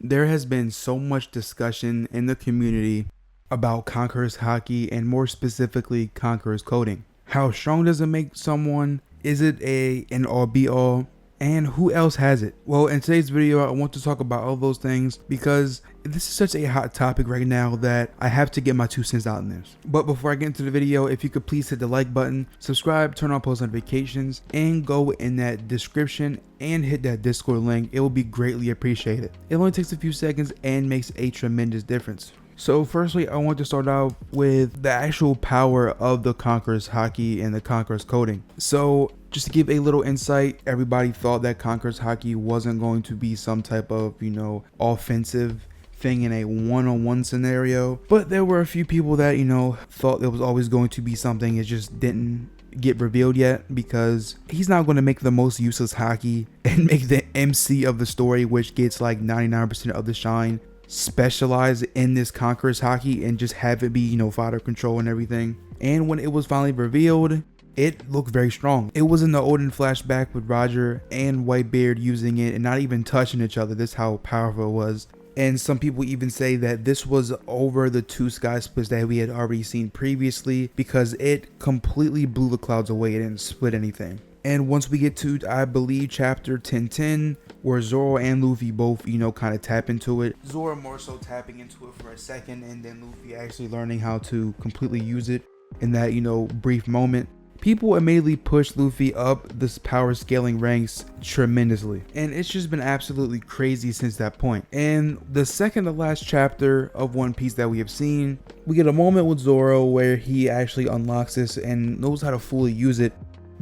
There has been so much discussion in the community about Conquerors Haki and more specifically Conquerors coding. How strong does it make someone? Is it an all be all? And who else has it? Well, in today's video, I want to talk about all those things because this is such a hot topic right now that I have to get my 2 cents out in this. But before I get into the video, if you could please hit the like button, subscribe, turn on post notifications, and go in that description and hit that Discord link. It will be greatly appreciated. It only takes a few seconds and makes a tremendous difference. So firstly, I want to start out with the actual power of the Conquerors Haki and the Conquerors coding. So just to give a little insight, everybody thought that Conquerors Haki wasn't going to be some type of, offensive thing in a one-on-one scenario. But there were a few people that, thought there was always going to be something. It just didn't get revealed yet because he's not going to make the most useless Haki and make the MC of the story, which gets like 99% of the shine, specialize in this Conquerors Haki and just have it be, fodder control and everything. And when it was finally revealed, it looked very strong. It was in the olden flashback with Roger and Whitebeard using it and not even touching each other. That's how powerful it was. And some people even say that this was over the 2 sky splits that we had already seen previously because it completely blew the clouds away. It didn't split anything. And once we get to, I believe, chapter 1010, where Zoro and Luffy both, kind of tap into it. Zoro more so tapping into it for a second, and then Luffy actually learning how to completely use it in that, brief moment. People immediately push Luffy up this power scaling ranks tremendously. And it's just been absolutely crazy since that point. And the second to last chapter of One Piece that we have seen, we get a moment with Zoro where he actually unlocks this and knows how to fully use it.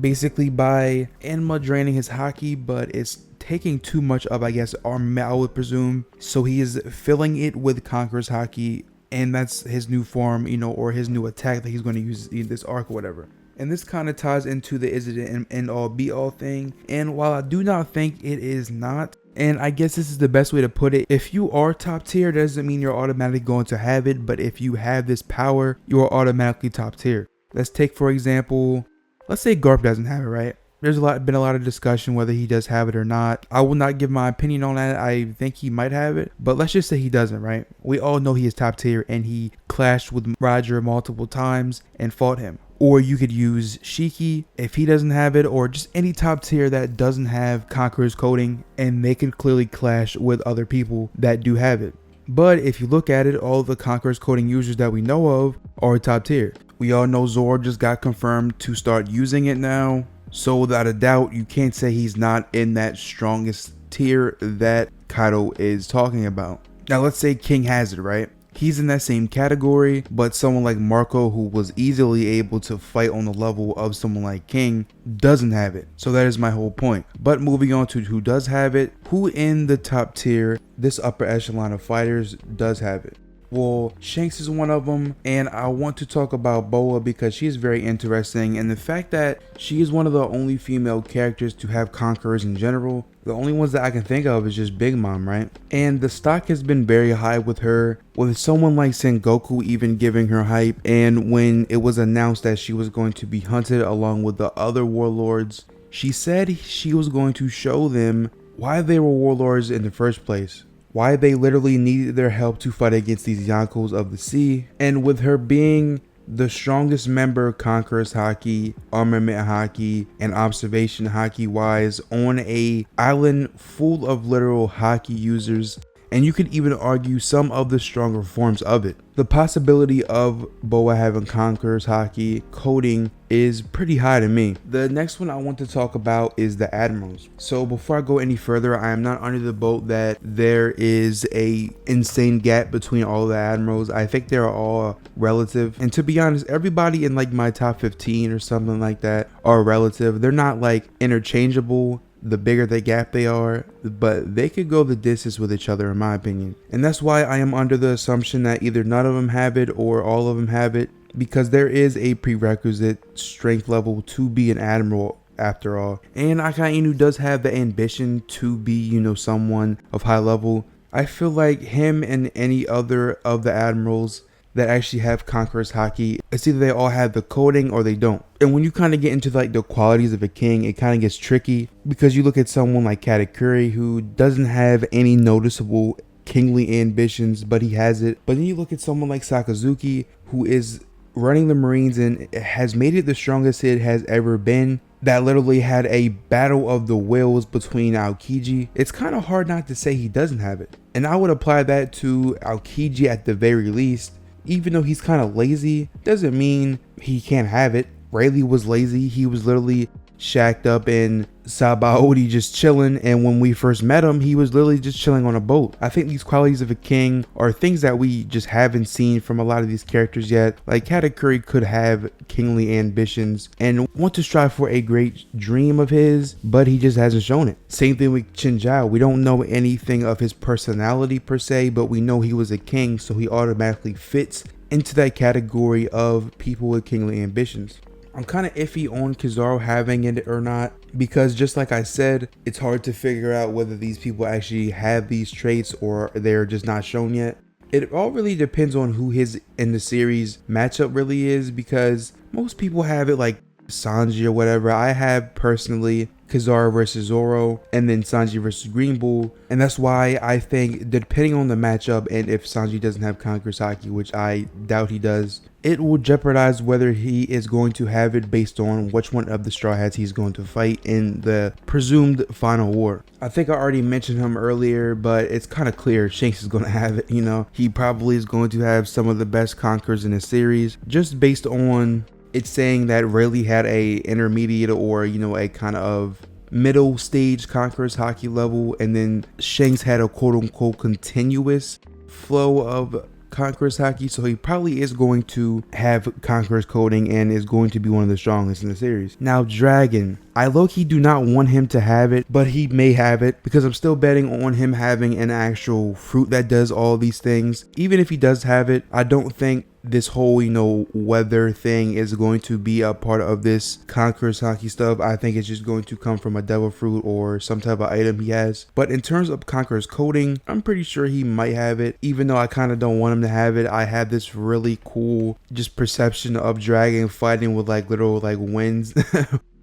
Basically by Enma draining his Haki, but it's taking too much of, I guess, armament, I would presume. So he is filling it with Conquerors Haki, and that's his new form, or his new attack that he's going to use in this arc or whatever. And this kind of ties into the is it an end all be all thing. And while I do not think it is not, and I guess this is the best way to put it, if you are top tier, doesn't mean you're automatically going to have it. But if you have this power, you are automatically top tier. Let's take, for example, let's say Garp doesn't have it, right? There's been a lot of discussion whether he does have it or not. I will not give my opinion on that. I think he might have it, but let's just say he doesn't, right? We all know he is top tier and he clashed with Roger multiple times and fought him. Or you could use Shiki if he doesn't have it, or just any top tier that doesn't have Conquerors coding, and they could clearly clash with other people that do have it. But if you look at it, all the Conquerors coding users that we know of are top tier. We all know Zoro just got confirmed to start using it now. So without a doubt, you can't say he's not in that strongest tier that Kaido is talking about. Now let's say King has it, right? He's in that same category, but someone like Marco, who was easily able to fight on the level of someone like King, doesn't have it. So that is my whole point. But moving on to who does have it, who in the top tier, this upper echelon of fighters, does have it? Well, Shanks is one of them, and I want to talk about Boa because she is very interesting, and the fact that she is one of the only female characters to have Conquerors in general. The only ones that I can think of is just Big Mom, right? And the stock has been very high with her, with someone like Sengoku even giving her hype. And when it was announced that she was going to be hunted along with the other warlords, she said she was going to show them why they were warlords in the first place. Why they literally needed their help to fight against these Yonkos of the sea. And with her being the strongest member of Conquerors Haki, Armament Haki, and Observation Haki wise on a island full of literal Haki users, and you could even argue some of the stronger forms of it. The possibility of Boa having Conquerors Haki coding is pretty high to me. The next one I want to talk about is the Admirals. So before I go any further, I am not under the boat that there is a insane gap between all the Admirals. I think they're all relative. And to be honest, everybody in like my top 15 or something like that are relative. They're not like interchangeable the bigger the gap they are, but they could go the distance with each other in my opinion. And that's why I am under the assumption that either none of them have it or all of them have it, because there is a prerequisite strength level to be an admiral after all. And Akainu does have the ambition to be, someone of high level. I feel like him and any other of the admirals that actually have Conquerors Haki, it's either they all have the coding or they don't. And when you kind of get into like the qualities of a king, it kind of gets tricky because you look at someone like Katakuri who doesn't have any noticeable kingly ambitions, but he has it. But then you look at someone like Sakazuki, who is running the Marines and has made it the strongest it has ever been, that literally had a battle of the wills between Aokiji. It's kind of hard not to say he doesn't have it. And I would apply that to Aokiji at the very least. Even though he's kind of lazy, doesn't mean he can't have it. Rayleigh was lazy. He was literally shacked up in Sabaody just chilling, and when we first met him, he was literally just chilling on a boat. I think these qualities of a king are things that we just haven't seen from a lot of these characters yet. Like Katakuri could have kingly ambitions and want to strive for a great dream of his, but he just hasn't shown it. Same thing with Chinjao. We don't know anything of his personality per se, but we know he was a king, so he automatically fits into that category of people with kingly ambitions. I'm kind of iffy on Kizaru having it or not, because just like I said, it's hard to figure out whether these people actually have these traits or they're just not shown yet. It all really depends on who his in the series matchup really is, because most people have it like Sanji or whatever. I have personally Kizaru versus Zoro, and then Sanji versus Green Bull, and that's why I think, depending on the matchup, and if Sanji doesn't have Conquerors Haki, which I doubt he does, it will jeopardize whether he is going to have it based on which one of the Straw Hats he's going to fight in the presumed final war. I think I already mentioned him earlier, but it's kind of clear Shanks is going to have it. You know, he probably is going to have some of the best Conquerors in the series, just based on it's saying that Rayleigh had a intermediate or, you know, a kind of middle stage Conquerors Haki level, and then Shanks had a quote unquote continuous flow of Conquerors Haki, so he probably is going to have Conquerors coding and is going to be one of the strongest in the series. Now Dragon, I low-key do not want him to have it, but he may have it because I'm still betting on him having an actual fruit that does all these things. Even if he does have it, I don't think this whole, you know, weather thing is going to be a part of this Conquerors Haki stuff. I think it's just going to come from a devil fruit or some type of item he has. But in terms of Conquerors coding, I'm pretty sure he might have it, even though I kind of don't want him to have it. I have this really cool just perception of Dragon fighting with like little like winds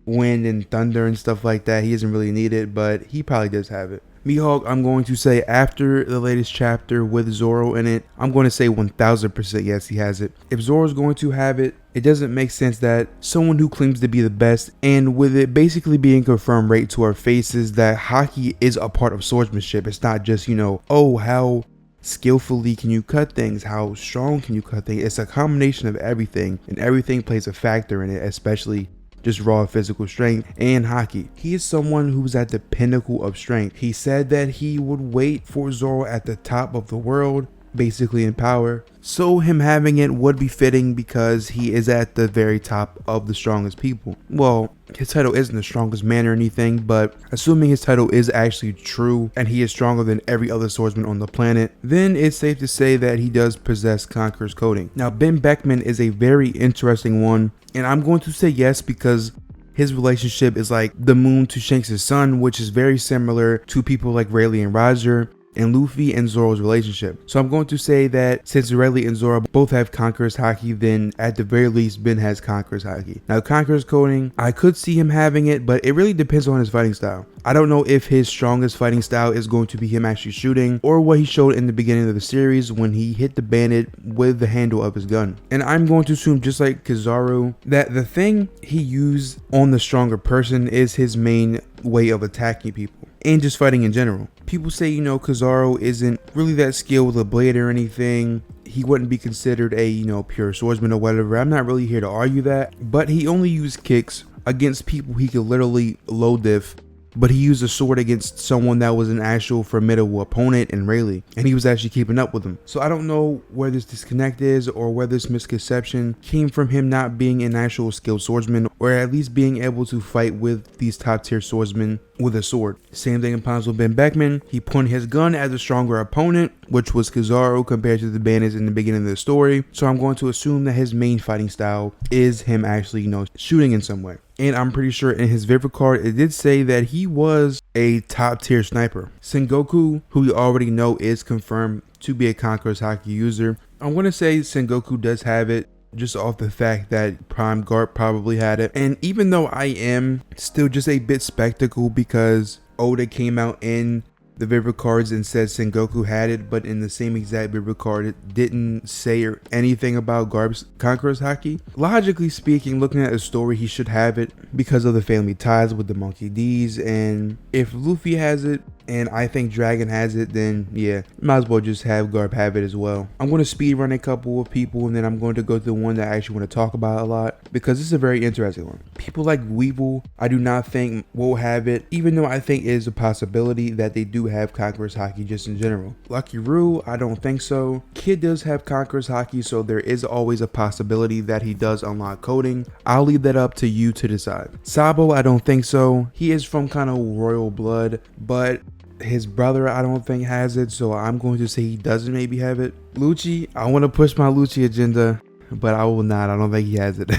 wind and thunder and stuff like that. He doesn't really need it, but he probably does have it. Mihawk, I'm going to say after the latest chapter with Zoro in it, I'm going to say 1000% yes, he has it. If Zoro's going to have it, it doesn't make sense that someone who claims to be the best, and with it basically being confirmed right to our faces that Haki is a part of swordsmanship. It's not just, you know, oh, how skillfully can you cut things, how strong can you cut things. It's a combination of everything, and everything plays a factor in it, especially just raw physical strength and Haki. He is someone who's at the pinnacle of strength. He said that he would wait for Zoro at the top of the world, basically in power. So him having it would be fitting because he is at the very top of the strongest people. Well, his title isn't the strongest man or anything, but assuming his title is actually true and he is stronger than every other swordsman on the planet, then it's safe to say that he does possess Conqueror's coding. Now, Ben Beckman is a very interesting one, and I'm going to say yes because his relationship is like the moon to Shanks' sun, which is very similar to people like Rayleigh and Roger, and Luffy and Zoro's relationship. So I'm going to say that since Rayleigh and Zoro both have Conquerors Haki, then at the very least Ben has Conquerors Haki. Now Conquerors coding, I could see him having it, but it really depends on his fighting style. I don't know if his strongest fighting style is going to be him actually shooting, or what he showed in the beginning of the series when he hit the bandit with the handle of his gun. And I'm going to assume, just like Kizaru, that the thing he used on the stronger person is his main way of attacking people and just fighting in general. People say, you know, Kizaru isn't really that skilled with a blade or anything. He wouldn't be considered a, you know, pure swordsman or whatever. I'm not really here to argue that, but he only used kicks against people he could literally low diff. But he used a sword against someone that was an actual formidable opponent in Rayleigh, and he was actually keeping up with him. So I don't know where this disconnect is, or where this misconception came from him not being an actual skilled swordsman, or at least being able to fight with these top tier swordsmen with a sword. Same thing applies with Ben Beckman. He pointed his gun at a stronger opponent, which was Kizaru compared to the bandits in the beginning of the story. So I'm going to assume that his main fighting style is him actually, you know, shooting in some way. And I'm pretty sure in his Vivid card, it did say that he was a top tier sniper. Sengoku, who we already know is confirmed to be a Conquerors Haki user. I'm going to say Sengoku does have it, just off the fact that Prime Guard probably had it. And even though I am still just a bit skeptical because Oda came out in the Vibra cards and said Sengoku had it, but in the same exact Vibra card it didn't say or anything about Garp's Conqueror's Haki. Logically speaking, looking at the story, he should have it because of the family ties with the Monkey D's, and if Luffy has it and I think Dragon has it, then yeah, might as well just have Garp have it as well. I'm going to speed run a couple of people, and then I'm going to go through one that I actually want to talk about a lot because this is a very interesting one. People like Weevil, I do not think will have it, even though I think it is a possibility that they do have Conqueror's Haki just in general. Lucky Roo, I don't think so. Kid does have Conqueror's Haki, so there is always a possibility that he does unlock coding. I'll leave that up to you to decide. Sabo, I don't think so. He is from kind of royal blood, but his brother I don't think has it, so I'm going to say he doesn't maybe have it. Lucci, I want to push my Lucci agenda, but I will not. I don't think he has it.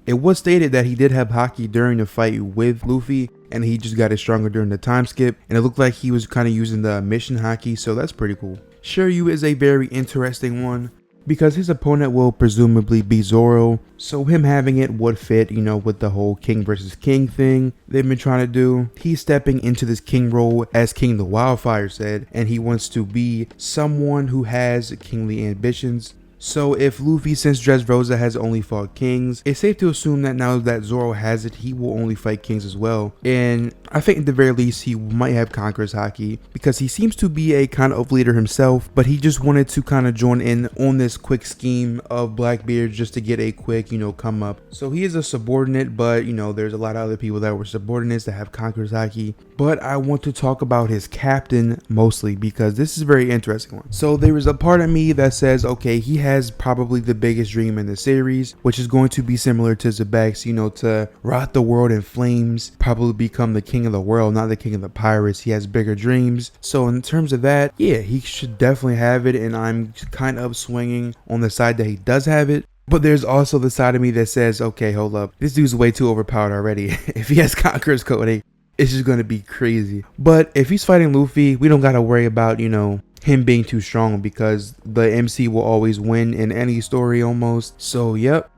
It was stated that he did have Haki during the fight with Luffy, and he just got it stronger during the time skip, and it looked like he was kind of using the mission Haki, so that's pretty cool. Shiryu is a very interesting one because his opponent will presumably be Zoro, so him having it would fit, you know, with the whole king versus king thing they've been trying to do. He's stepping into this king role, as King the Wildfire said, and he wants to be someone who has kingly ambitions. So if Luffy, since Dressrosa has only fought kings, it's safe to assume that now that Zoro has it, he will only fight kings as well. And I think at the very least he might have Conqueror's Haki because he seems to be a kind of leader himself, but he just wanted to kind of join in on this quick scheme of Blackbeard just to get a quick, you know, come up. So he is a subordinate, but you know, there's a lot of other people that were subordinates that have Conqueror's Haki. But I want to talk about his captain mostly because this is a very interesting one. So there is a part of me that says, okay, he has probably the biggest dream in the series, which is going to be similar to Zebek's, you know, to rot the world in flames, probably become the king of the world, not the king of the pirates. He has bigger dreams. So in terms of that, yeah, he should definitely have it, and I'm kind of swinging on the side that he does have it. But there's also the side of me that says, okay, hold up, this dude's way too overpowered already. If he has Conqueror's coding, it's just going to be crazy. But if he's fighting Luffy, we don't got to worry about, you know, him being too strong because the MC will always win in any story almost. So yep,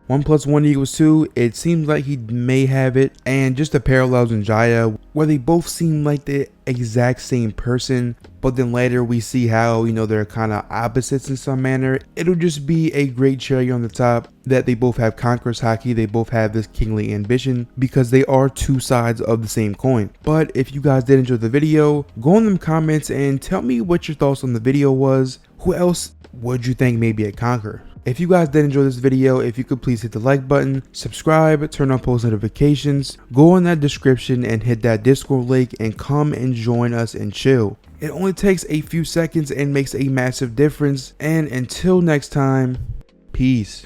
1 + 1 = 2. It seems like he may have it. And just the parallels in Jaya, where they both seem like the exact same person, but then later we see how, you know, they're kind of opposites in some manner. It'll just be a great cherry on the top that they both have Conqueror's Haki, they both have this kingly ambition, because they are two sides of the same coin. But if you guys did enjoy the video, go in the comments and tell me what your thoughts on the video was. Who else would you think may be a Conqueror? If you guys did enjoy this video, if you could please hit the like button, subscribe, turn on post notifications, go in that description and hit that Discord link and come and join us and chill. It only takes a few seconds and makes a massive difference. And until next time, peace.